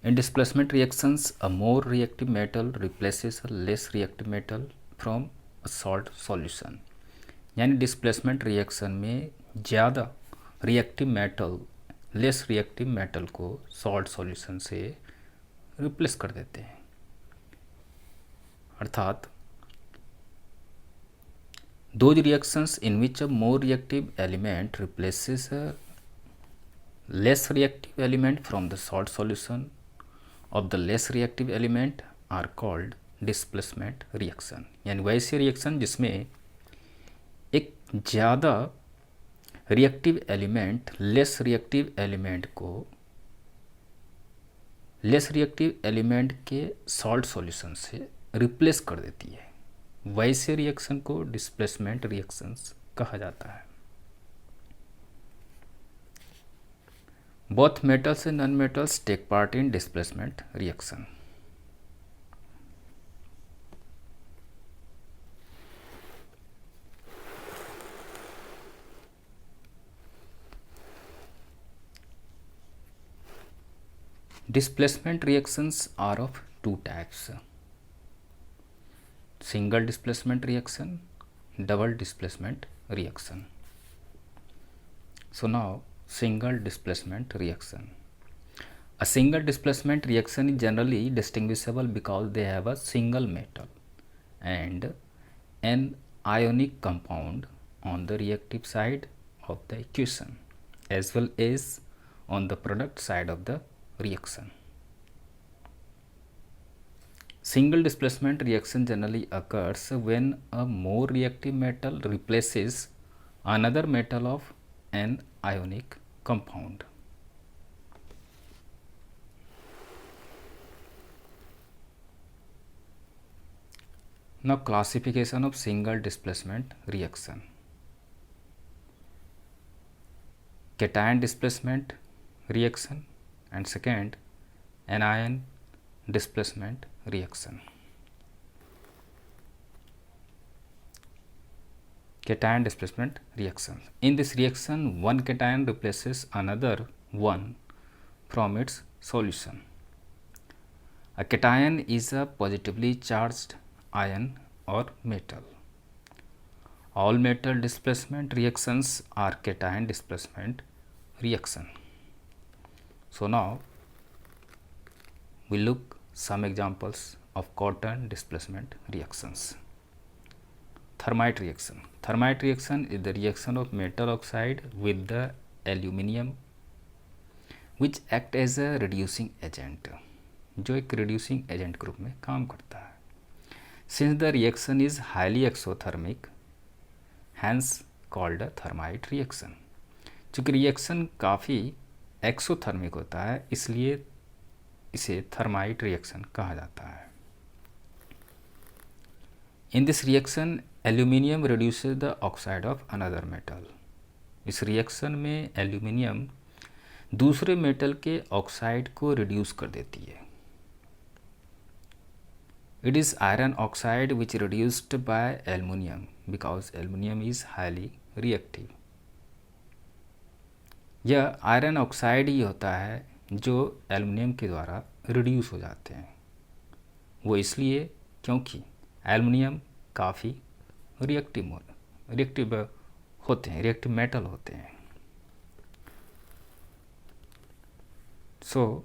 In displacement reactions, a more reactive metal replaces a less reactive metal from a salt solution. यानी displacement reaction में ज़्यादा reactive metal less reactive metal को salt solution से replace कर देते हैं. अर्थात those reactions in which a more reactive element replaces a less reactive element from the salt solution of the less reactive element are called displacement reaction. यानी वैसे reaction जिसमें एक ज़्यादा reactive element less reactive element को less reactive element के salt solution से replace कर देती है, वैसे रिएक्शन को डिस्प्लेसमेंट रिएक्शंस कहा जाता है. Both metals and non metals take part in displacement reaction. Displacement reactions are of two types: single displacement reaction, double displacement reaction. So now single displacement reaction. A single displacement reaction is generally distinguishable because they have a single metal and an ionic compound on the reactive side of the equation as well as on the product side of the reaction. Single displacement reaction generally occurs when a more reactive metal replaces another metal of an ionic compound. Now classification of single displacement reaction. Cation displacement reaction and second anion displacement reaction. Cation displacement reaction. In this reaction, one cation replaces another one from its solution. A cation is a positively charged ion or metal. All metal displacement reactions are cation displacement reaction. So now we look some examples of cation displacement reactions. Thermite reaction. Thermite reaction is the reaction of metal oxide with the aluminium which act as a reducing agent, जो एक reducing agent group में काम करता है. Since the reaction is highly exothermic, hence called a thermite reaction. चूँकि reaction काफ़ी exothermic होता है इसलिए इसे थर्माइट रिएक्शन कहा जाता है. In this reaction aluminium reduces the oxide of another metal. इस रिएक्शन में एल्यूमिनियम दूसरे मेटल के ऑक्साइड को रिड्यूस कर देती है. It is iron oxide which reduced by aluminium because aluminium is highly reactive. यह आयरन ऑक्साइड ही होता है जो एल्युमिनियम के द्वारा रिड्यूस हो जाते हैं. वो इसलिए क्योंकि एल्युमिनियम काफ़ी रिएक्टिव होते हैं, रिएक्टिव मेटल होते हैं. सो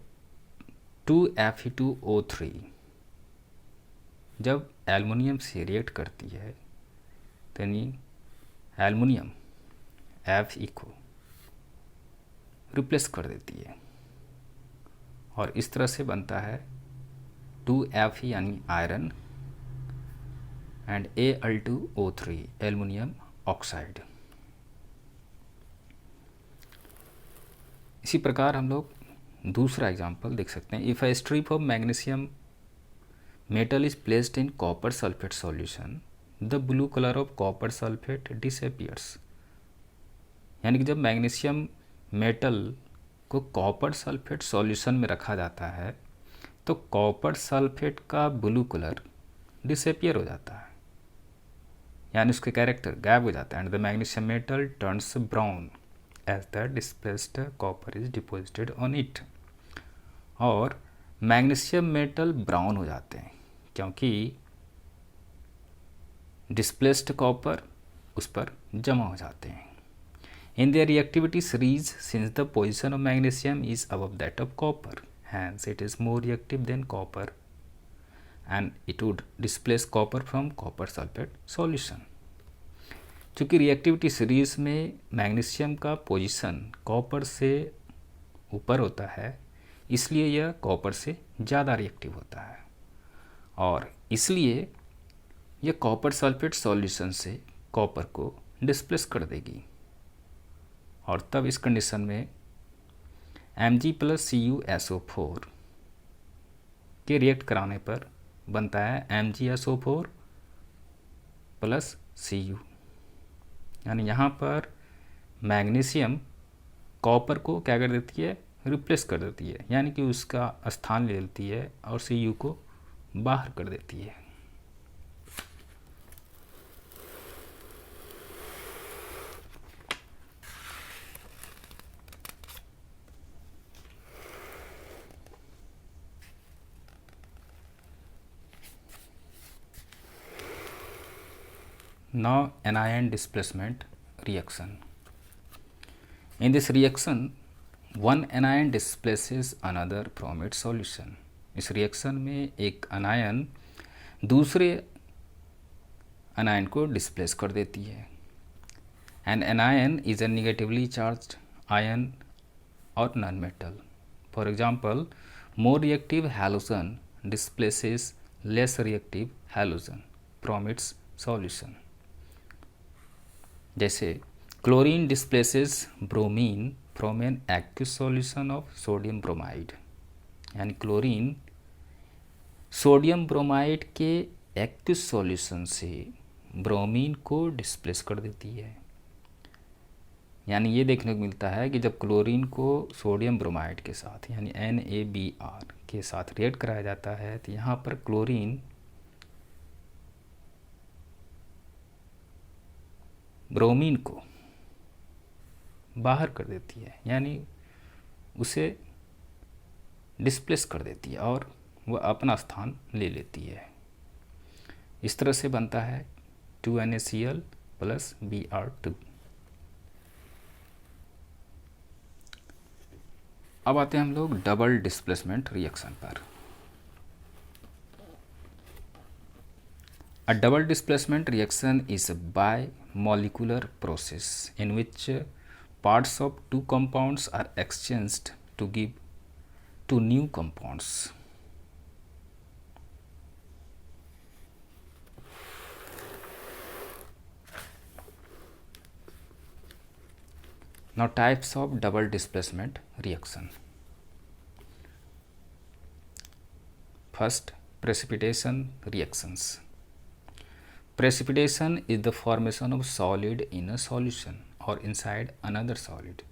2Fe2O3 जब एल्युमिनियम से रिएक्ट करती है तो एल्युमिनियम Fe को रिप्लेस कर देती है और इस तरह से बनता है 2Fe यानी iron and Al2O3 aluminium oxide. इसी प्रकार हम लोग दूसरा एग्जांपल देख सकते हैं. If a strip of magnesium metal is placed in copper sulphate solution the blue colour of copper sulphate disappears. यानी कि जब मैग्नीशियम मेटल को कॉपर सल्फेट सॉल्यूशन में रखा जाता है तो कॉपर सल्फेट का ब्लू कलर डिसअपियर हो जाता है, यानी उसके कैरेक्टर गायब हो जाता है. And the magnesium metal turns brown as the displaced copper is deposited on it. और मैग्नीशियम मेटल ब्राउन हो जाते हैं क्योंकि डिस्प्लेस्ड कॉपर उस पर जमा हो जाते हैं। In their reactivity series since the position of magnesium is above that of copper, hence it is more reactive than copper and it would displace copper from copper sulphate solution. चूँकि reactivity series में magnesium का position copper से ऊपर होता है, इसलिए यह copper से ज़्यादा रिएक्टिव होता है और इसलिए यह कॉपर सल्फेट सॉल्यूशन से कॉपर को डिस्प्लेस कर देगी और तब इस कंडीशन में Mg+CuSO4 के रिएक्ट कराने पर बनता है MgSO4 + Cu, यानी यहाँ पर मैग्नीशियम कॉपर को क्या कर देती है, रिप्लेस कर देती है, यानी कि उसका स्थान ले लेती है और Cu को बाहर कर देती है। Now anion displacement reaction. In this reaction, one anion displaces another from its solution. इस रिएक्शन में एक अनायन दूसरे अनायन को डिस्प्लेस कर देती है। An anion is a negatively charged ion or non-metal. For example, more reactive halogen displaces less reactive halogen from its solution. जैसे chlorine displaces bromine from an aqueous solution of sodium bromide, यानी chlorine sodium bromide के aqueous solution से bromine को displace कर देती है। यानी ये देखने को मिलता है कि जब क्लोरीन को सोडियम ब्रोमाइड के साथ यानी NaBr के साथ रिएक्ट कराया जाता है तो यहाँ पर क्लोरीन ब्रोमीन को बाहर कर देती है, यानी उसे डिस्प्लेस कर देती है और वह अपना स्थान ले लेती है। इस तरह से बनता है 2NaCl + Br2। अब आते हैं हम लोग डबल डिस्प्लेसमेंट रिएक्शन पर। A double displacement reaction is a bimolecular process in which parts of two compounds are exchanged to give two new compounds. Now types of double displacement reaction. First, precipitation reactions. Precipitation is the formation of solid in a solution or inside another solid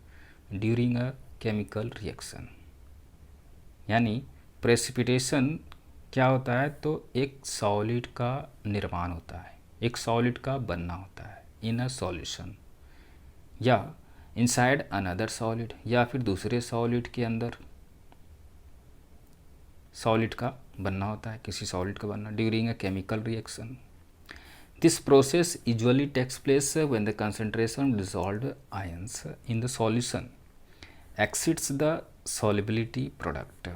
during a chemical reaction. यानी precipitation क्या होता है, तो एक solid का निर्माण होता है, एक सॉलिड का बनना होता है इन अ सॉल्यूशन या इनसाइड अनदर सॉलिड, या फिर दूसरे सॉलिड के अंदर सॉलिड का बनना होता है, किसी सॉलिड का बनना during a chemical reaction. This process usually takes place when the concentration of dissolved ions in the solution exceeds the solubility product.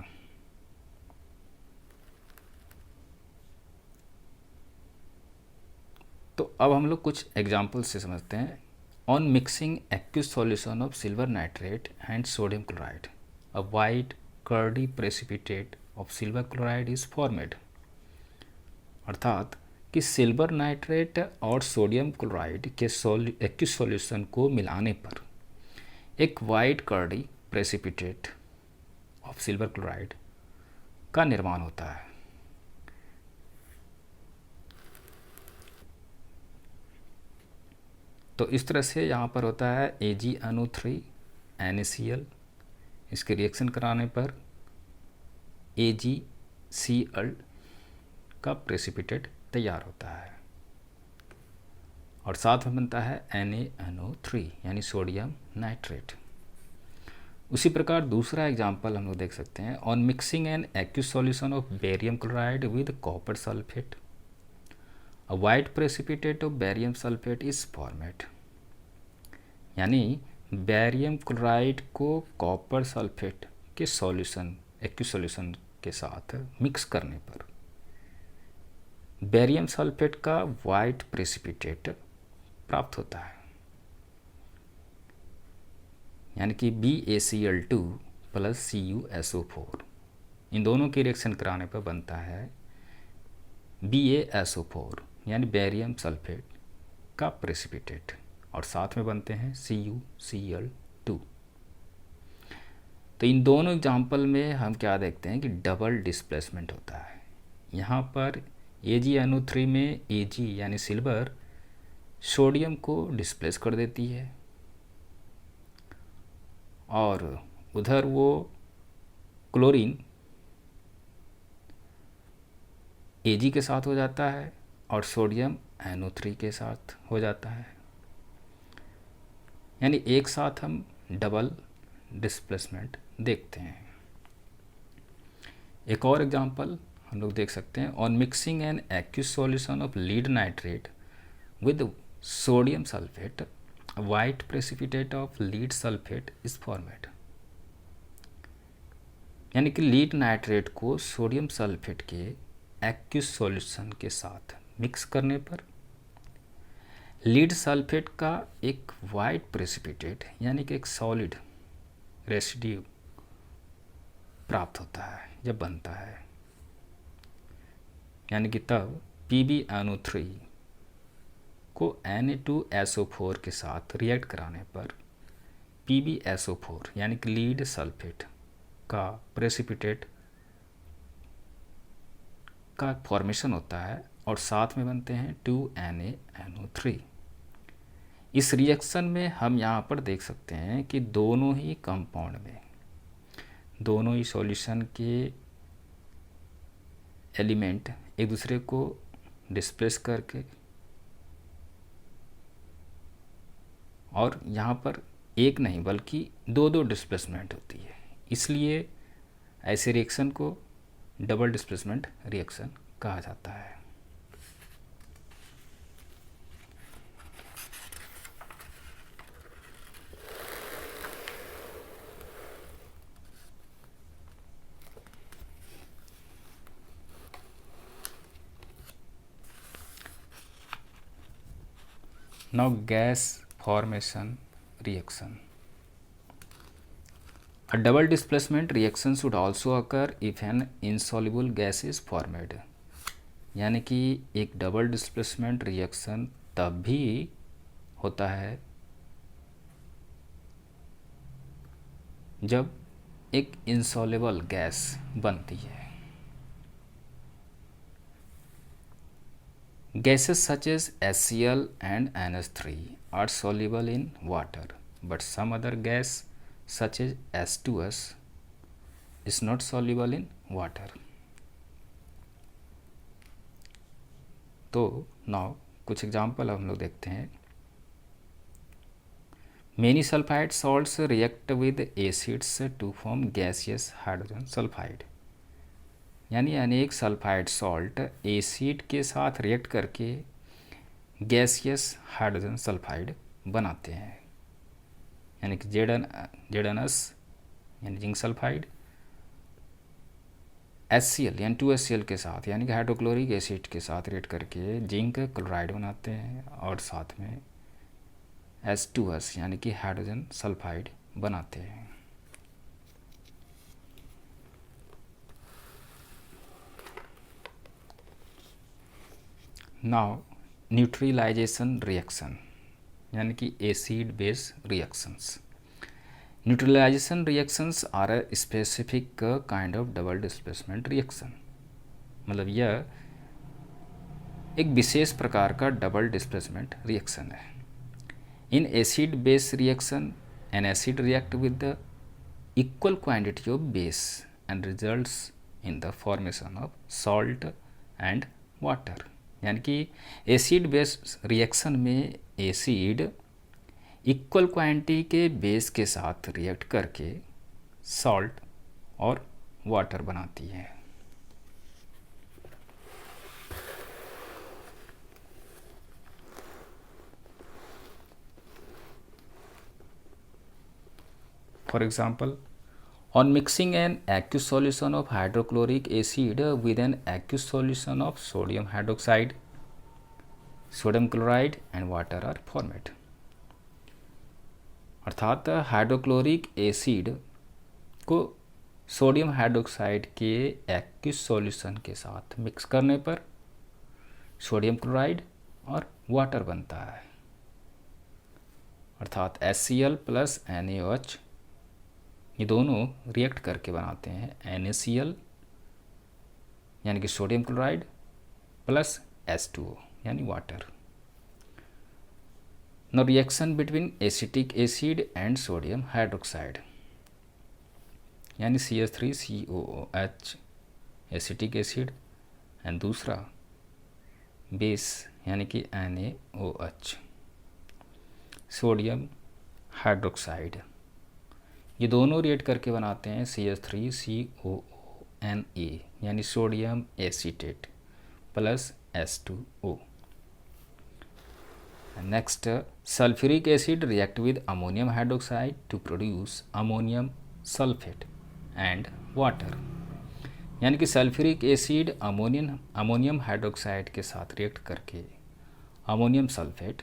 तो अब हम लोग कुछ एग्जाम्पल से समझते हैं। On mixing aqueous solution of silver nitrate and sodium chloride, a white curdy precipitate of silver chloride is formed. अर्थात कि सिल्वर नाइट्रेट और सोडियम क्लोराइड के एक्विस सॉल्यूशन को मिलाने पर एक white curdy precipitate of silver chloride का निर्माण होता है। तो इस तरह से यहाँ पर होता है AgNO3 NaCl, इसके रिएक्शन कराने पर AgCl का प्रेसिपिटेट तैयार होता है और साथ में बनता है NaNO3 यानी सोडियम नाइट्रेट। उसी प्रकार दूसरा एग्जाम्पल हम लोग देख सकते हैं, on mixing an aqueous solution of barium chloride with copper sulphate a white precipitate of barium sulphate is formed. यानी बेरियम क्लोराइड को कॉपर सल्फेट के सॉल्यूशन एक्यूस सॉल्यूशन के साथ मिक्स करने पर बेरियम सल्फेट का वाइट प्रेसिपिटेट प्राप्त होता है, यानी कि BaCl2 प्लस CuSO4। इन दोनों की रिएक्शन कराने पर बनता है BaSO4 यानी बेरियम सल्फेट का प्रेसिपिटेट, और साथ में बनते हैं CuCl2। तो इन दोनों एग्जाम्पल में हम क्या देखते हैं कि डबल डिस्प्लेसमेंट होता है। यहाँ पर AgNO3 में Ag यानी सिल्वर सोडियम को डिस्प्लेस कर देती है, और उधर वो क्लोरीन Ag के साथ हो जाता है और सोडियम NO3 के साथ हो जाता है। यानी एक साथ हम डबल डिस्प्लेसमेंट देखते हैं। एक और एग्जांपल हम लोग देख सकते हैं, on mixing an aqueous solution of lead nitrate with sodium sulphate white precipitate of lead sulphate is formed. यानी कि लीड नाइट्रेट को सोडियम सल्फेट के एक्यूस सॉल्यूशन के साथ मिक्स करने पर लीड सल्फेट का एक वाइट प्रेसिपिटेट यानी कि एक सॉलिड रेसिड्यू प्राप्त होता है जब बनता है। यानी कि तब PbNO3 को Na2SO4 के साथ रिएक्ट कराने पर PbSO4 यानी कि लीड सल्फेट का प्रेसिपिटेट का फॉर्मेशन होता है, और साथ में बनते हैं 2NaNO3। इस रिएक्शन में हम यहाँ पर देख सकते हैं कि दोनों ही कंपाउंड में, दोनों ही सॉल्यूशन के एलिमेंट एक दूसरे को डिस्प्लेस करके, और यहाँ पर एक नहीं बल्कि दो डिस्प्लेसमेंट होती है, इसलिए ऐसे रिएक्शन को डबल डिस्प्लेसमेंट रिएक्शन कहा जाता है। Now gas formation reaction. A double displacement reaction should also occur if an insoluble gas is formed. यानी कि एक डबल डिस्प्लेसमेंट रिएक्शन तब भी होता है जब एक इंसॉल्युबल गैस बनती है। Gases such as HCl and NH3 are soluble in water, but some other gas such as H2S is not soluble in water. तो नाउ कुछ एग्जाम्पल हम लोग देखते हैं। Many sulfide salts react with acids to form gaseous hydrogen sulfide. यानी अनेक sulphide salt acid के साथ रिएक्ट करके गैसियस हाइड्रोजन सल्फाइड बनाते हैं। यानी कि ZnS यानी जिंक सल्फाइड, HCl यानी 2HCl के साथ यानी कि हाइड्रोक्लोरिक एसिड के साथ रिएक्ट करके जिंक क्लोराइड बनाते हैं, और साथ में H2S यानी कि हाइड्रोजन सल्फाइड बनाते हैं। नाउ न्यूट्रलाइजेशन रिएक्शन यानी कि acid base reactions. Neutralisation reactions are a specific kind of double displacement reaction. मतलब यह एक विशेष प्रकार का डबल डिस्प्लेसमेंट रिएक्शन है। In acid base reaction N acid react with the equal quantity of base and results in the formation of salt and water. यानी कि acid base reaction में acid equal quantity के base के साथ react करके salt और water बनाती है। For example, on mixing an aqueous solution of hydrochloric acid with an aqueous solution of sodium hydroxide, sodium chloride and water are formed। अर्थात hydrochloric acid को sodium hydroxide के aqueous solution के साथ mix करने पर sodium chloride और water बनता है। अर्थात HCl प्लस NaOH ये दोनों रिएक्ट करके बनाते हैं NaCl यानी कि सोडियम क्लोराइड प्लस H2O यानी water. Now reaction between acetic acid and sodium hydroxide यानी CH3COOH एसिटिक एसिड एंड दूसरा बेस यानी कि NaOH सोडियम हाइड्रोक्साइड, ये दोनों रिएक्ट करके बनाते हैं CH3COONA यानी sodium acetate plus H2O। Next, sulphuric acid react with ammonium hydroxide to produce ammonium sulphate and water यानी कि सल्फ्यूरिक एसिड अमोनियम हाइड्रोक्साइड के साथ रिएक्ट करके अमोनियम सल्फेट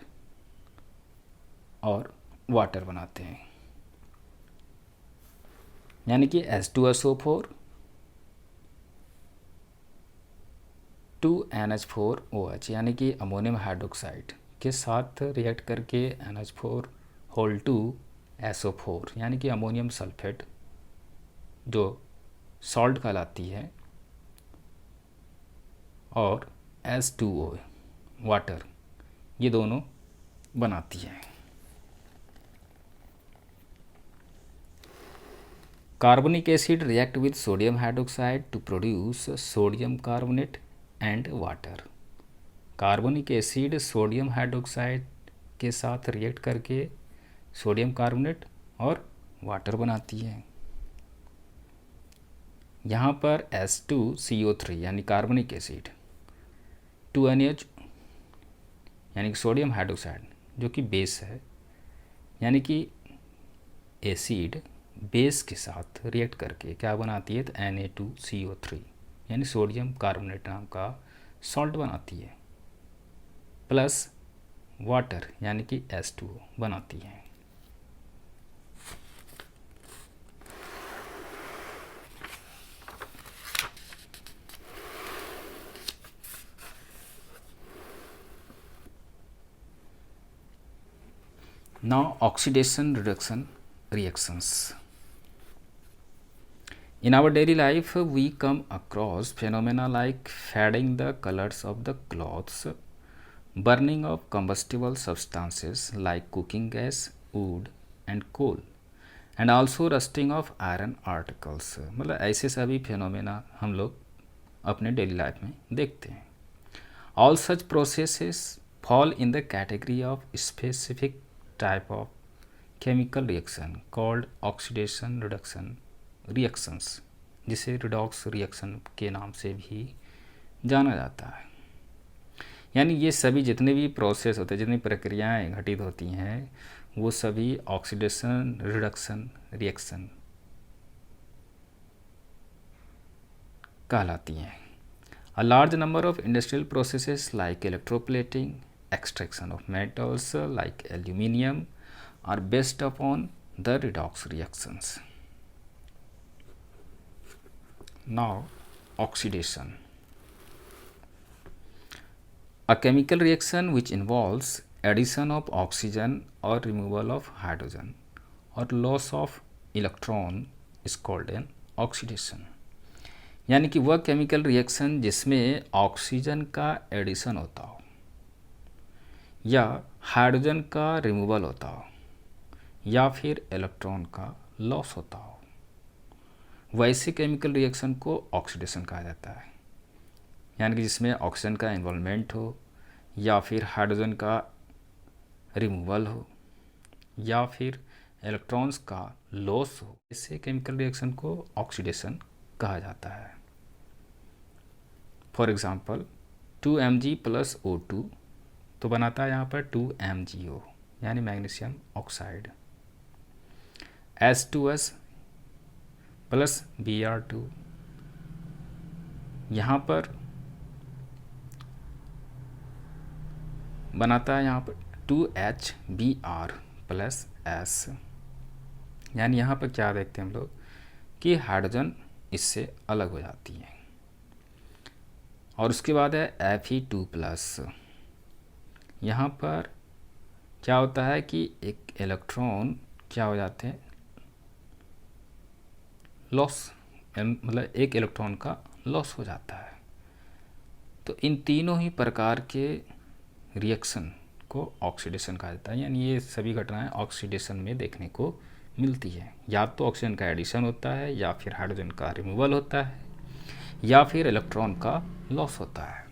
और वाटर बनाते हैं यानी कि H2SO4 2NH4OH यानी कि अमोनियम हाइड्रोक्साइड के साथ रिएक्ट करके NH4 यानी कि अमोनियम सल्फेट जो सॉल्ट कहलाती है और H2O वाटर ये दोनों बनाती है। Carbonic acid react with sodium hydroxide to produce sodium carbonate and water. Carbonic acid sodium hydroxide के साथ रिएक्ट करके सोडियम कार्बोनेट और वाटर बनाती है। यहाँ पर H2CO3 यानी कार्बनिक एसिड 2NH यानी कि सोडियम हाइड्रोक्साइड जो कि बेस है यानी कि एसिड बेस के साथ रिएक्ट करके क्या बनाती है तो Na2CO3 यानी सोडियम कार्बोनेट नाम का सॉल्ट बनाती है प्लस वाटर यानी कि H2O बनाती है। Now oxidation reduction reactions. In our daily life we come across phenomena like fading the colors of the clothes, burning of combustible substances like cooking gas, wood and coal, and also rusting of iron articles। मतलब ऐसे सभी phenomena हम लोग अपने daily life में देखते हैं। All such processes fall in the category of specific type of chemical reaction called oxidation reduction reactions, जिसे redox reaction के नाम से भी जाना जाता है। यानी ये सभी जितने भी प्रोसेस होते हैं, जितनी प्रक्रियाएं घटित होती हैं, वो सभी ऑक्सीडेशन रिडक्शन रिएक्शन कहलाती हैं। A large number of industrial processes like electroplating, extraction of metals like aluminium are based upon the redox reactions. Now, oxidation. A chemical reaction which involves addition of oxygen or removal of hydrogen or loss of electron is called an oxidation। यानी कि वह chemical reaction जिसमें oxygen का addition होता हो या hydrogen का removal होता हो या फिर इलेक्ट्रॉन का लॉस होता हो, वैसे केमिकल रिएक्शन को ऑक्सीडेशन कहा जाता है। यानी कि जिसमें ऑक्सीजन का इन्वॉल्वमेंट हो या फिर हाइड्रोजन का रिमूवल हो या फिर इलेक्ट्रॉन्स का लॉस हो, इससे केमिकल रिएक्शन को ऑक्सीडेशन कहा जाता है। For example 2Mg plus O2 तो बनाता है यहाँ पर 2MgO यानी magnesium oxide. H2S plus Br2 यहाँ पर बनाता है यहाँ पर 2HBr प्लस S, यानी यहाँ पर क्या देखते हैं हम लोग कि हाइड्रोजन इससे अलग हो जाती है। और उसके बाद है Fe2 प्लस, यहाँ पर क्या होता है कि एक इलेक्ट्रॉन क्या हो जाते हैं, लॉस, मतलब एक इलेक्ट्रॉन का लॉस हो जाता है। तो इन तीनों ही प्रकार के रिएक्शन को ऑक्सीडेशन कहा जाता है, यानी ये सभी घटनाएं ऑक्सीडेशन में देखने को मिलती है। या तो ऑक्सीजन का एडिशन होता है, या फिर हाइड्रोजन का रिमूवल होता है, या फिर इलेक्ट्रॉन का लॉस होता है।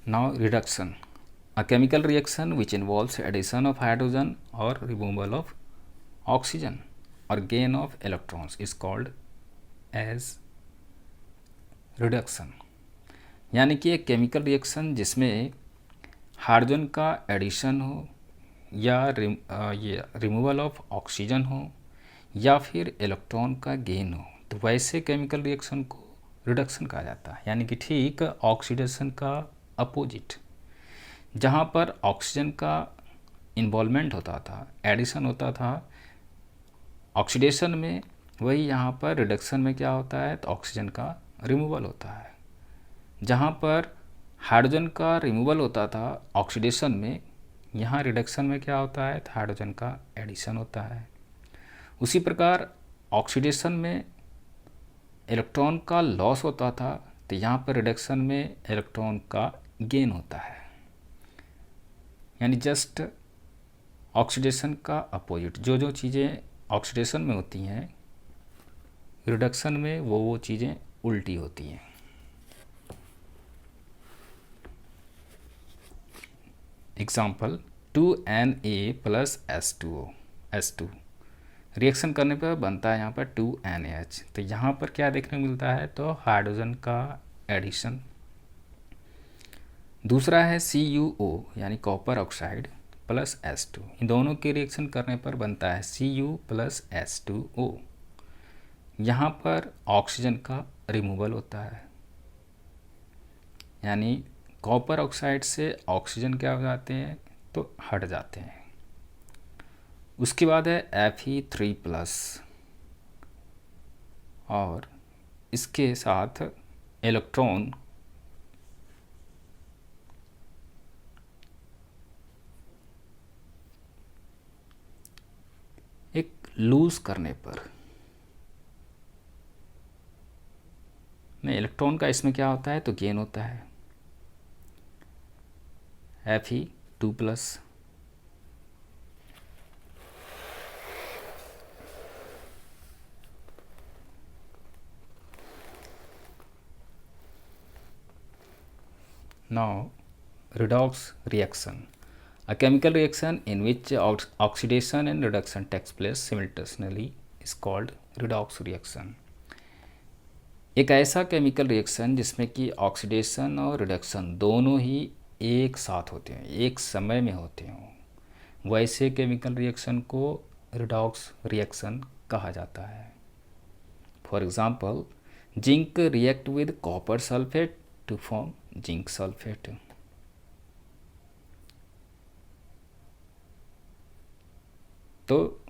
Now reduction, a chemical reaction which involves addition of hydrogen or removal of oxygen or gain of electrons is called as reduction। यानी कि एक केमिकल रिएक्शन जिसमें हाइड्रोजन का एडिशन हो, या ये रिमूवल ऑफ ऑक्सीजन हो, या फिर इलेक्ट्रॉन का गेन हो, तो वैसे केमिकल रिएक्शन को रिडक्शन कहा जाता है। यानी कि ठीक ऑक्सीडेशन का अपोजिट, जहाँ पर ऑक्सीजन का इन्वॉल्वमेंट होता था, एडिशन होता था ऑक्सीडेशन में, वही यहाँ पर रिडक्शन में क्या होता है, तो ऑक्सीजन का रिमूवल होता है। जहाँ पर हाइड्रोजन का रिमूवल होता था ऑक्सीडेशन में, यहाँ रिडक्शन में क्या होता है, तो हाइड्रोजन का एडिशन होता है। उसी प्रकार ऑक्सीडेशन में इलेक्ट्रॉन का लॉस होता था, तो यहाँ पर रिडक्शन में इलेक्ट्रॉन का गेन होता है। यानी जस्ट ऑक्सीडेशन का अपोजिट, जो जो चीज़ें ऑक्सीडेशन में होती हैं, रिडक्शन में वो चीज़ें उल्टी होती हैं। Example 2Na plus S2 reaction करने पर बनता है यहाँ पर 2NH। तो यहाँ पर क्या देखने को मिलता है, तो हाइड्रोजन का एडिशन। दूसरा है CuO यानी कॉपर ऑक्साइड प्लस S2, इन दोनों के रिएक्शन करने पर बनता है Cu प्लस H2O। यहाँ पर ऑक्सीजन का रिमूवल होता है, यानी कॉपर ऑक्साइड से ऑक्सीजन क्या हो जाते हैं, तो हट जाते हैं। उसके बाद है Fe3 प्लस, और इसके साथ इलेक्ट्रॉन एक लूज करने पर, नहीं, इलेक्ट्रॉन का इसमें क्या होता है, तो गेन होता है Fe2 plus. Now redox reaction, a chemical reaction in which oxidation and reduction takes place simultaneously is called redox reaction। एक ऐसा केमिकल रिएक्शन जिसमें कि ऑक्सीडेशन और रिडक्शन दोनों ही एक साथ होते हैं, एक समय में होते हों, वैसे केमिकल रिएक्शन को रिडॉक्स रिएक्शन कहा जाता है। For example zinc react with copper sulphate to form zinc sulphate. तो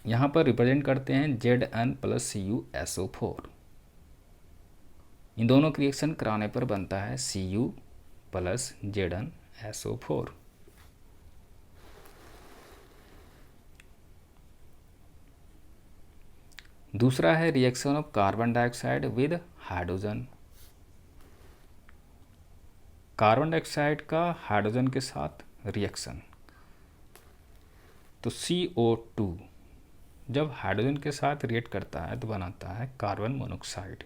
यहाँ पर रिप्रेजेंट करते हैं Zn प्लस CuSO4। इन दोनों के रिएक्शन कराने पर बनता है Cu प्लस ZnSO4। दूसरा है reaction of carbon dioxide with hydrogen. Carbon dioxide का हाइड्रोजन के साथ रिएक्शन, तो CO2 जब हाइड्रोजन के साथ रिएक्ट करता है तो बनाता है कार्बन मोनोऑक्साइड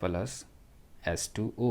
प्लस H2O